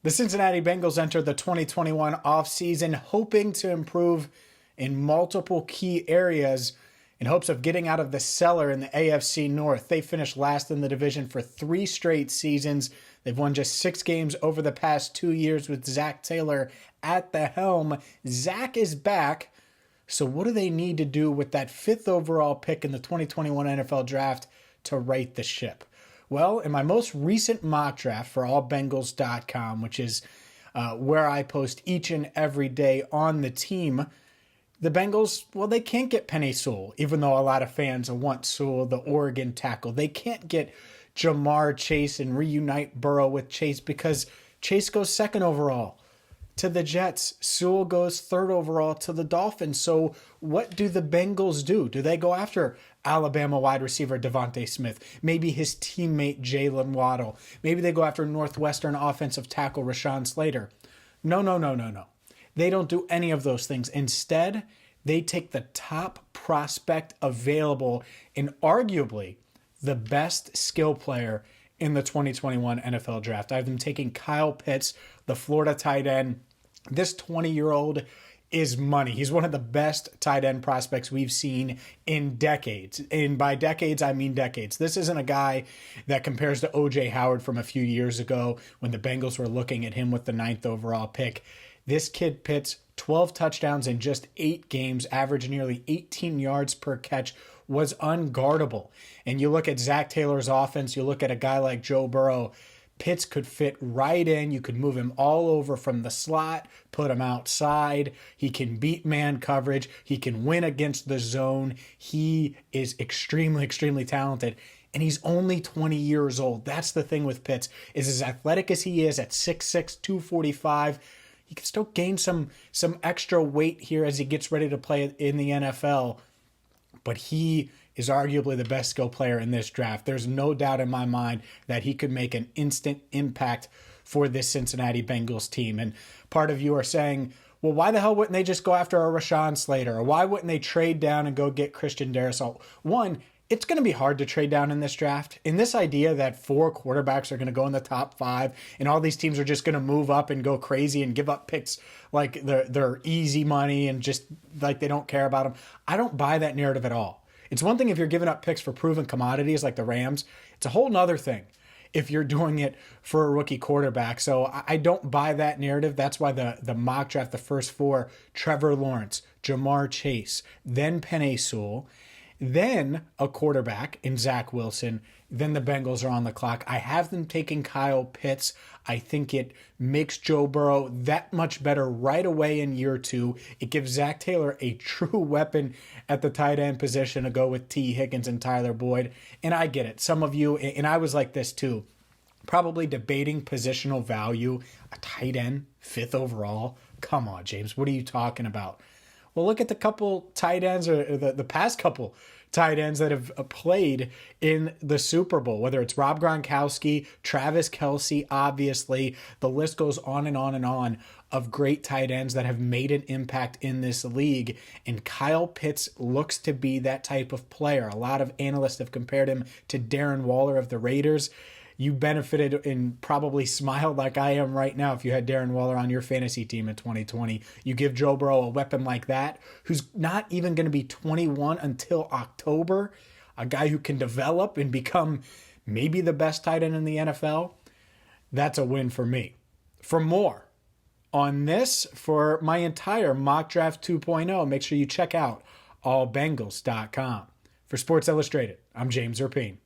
The Cincinnati Bengals enter the 2021 offseason hoping to improve in multiple key areas in hopes of getting out of the cellar in the AFC North. They finished last in the division for 3 straight seasons. They've won just 6 games over the past 2 years with Zac Taylor at the helm. Zac is back. So what do they need to do with that 5th overall pick in the 2021 NFL Draft to right the ship? Well, in my most recent mock draft for allbengals.com, which is where I post each and every day on the team, the Bengals, well, they can't get Penei Sewell, even though a lot of fans want Sewell, the Oregon tackle. They can't get Jamar Chase and reunite Burrow with Chase because Chase goes 2nd overall to the Jets. Sewell goes 3rd overall to the Dolphins. So what do the Bengals do? Do they go after Alabama wide receiver Devontae Smith? Maybe his teammate Jalen Waddle? Maybe they go after Northwestern offensive tackle Rashawn Slater? No. They don't do any of those things. Instead, they take the top prospect available and arguably the best skill player in the 2021 NFL Draft. I have them taking Kyle Pitts, the Florida tight end. This 20-year-old is money. He's one of the best tight end prospects we've seen in decades. And by decades, I mean decades. This isn't a guy that compares to O.J. Howard from a few years ago when the Bengals were looking at him with the 9th overall pick. This kid Pitts, 12 touchdowns in just 8 games, averaged nearly 18 yards per catch, was unguardable. And you look at Zac Taylor's offense, you look at a guy like Joe Burrow, Pitts could fit right in. You could move him all over from the slot, put him outside. He can beat man coverage. He can win against the zone. He is extremely talented. And he's only 20 years old. That's the thing with Pitts, is as athletic as he is at 6'6", 245, he can still gain some extra weight here as he gets ready to play in the NFL. But he is arguably the best skill player in this draft. There's no doubt in my mind that he could make an instant impact for this Cincinnati Bengals team. And part of you are saying, well, why the hell wouldn't they just go after a Rashawn Slater? Or why wouldn't they trade down and go get Christian Darrisaw? One, it's going to be hard to trade down in this draft. And this idea that 4 quarterbacks are going to go in the top 5 and all these teams are just going to move up and go crazy and give up picks like they're easy money and just like they don't care about them. I don't buy that narrative at all. It's one thing if you're giving up picks for proven commodities like the Rams. It's a whole nother thing if you're doing it for a rookie quarterback. So I don't buy that narrative. That's why the mock draft, the first 4, Trevor Lawrence, Jamar Chase, then Penei Sewell, then a quarterback in Zach Wilson, then the Bengals are on the clock. I have them taking Kyle Pitts. I think it makes Joe Burrow that much better right away in year 2. It gives Zac Taylor a true weapon at the tight end position to go with T. Higgins and Tyler Boyd. And I get it. Some of you, and I was like this too, probably debating positional value. A tight end, 5th overall. Come on, James. What are you talking about? Well, look at the couple tight ends or the past couple tight ends that have played in the Super Bowl, whether it's Rob Gronkowski, Travis Kelce, obviously. The list goes on and on and on of great tight ends that have made an impact in this league. And Kyle Pitts looks to be that type of player. A lot of analysts have compared him to Darren Waller of the Raiders. You benefited and probably smiled like I am right now if you had Darren Waller on your fantasy team in 2020. You give Joe Burrow a weapon like that, who's not even going to be 21 until October, a guy who can develop and become maybe the best tight end in the NFL. That's a win for me. For more on this, for my entire Mock Draft 2.0, make sure you check out allbengals.com. For Sports Illustrated, I'm James Rapien.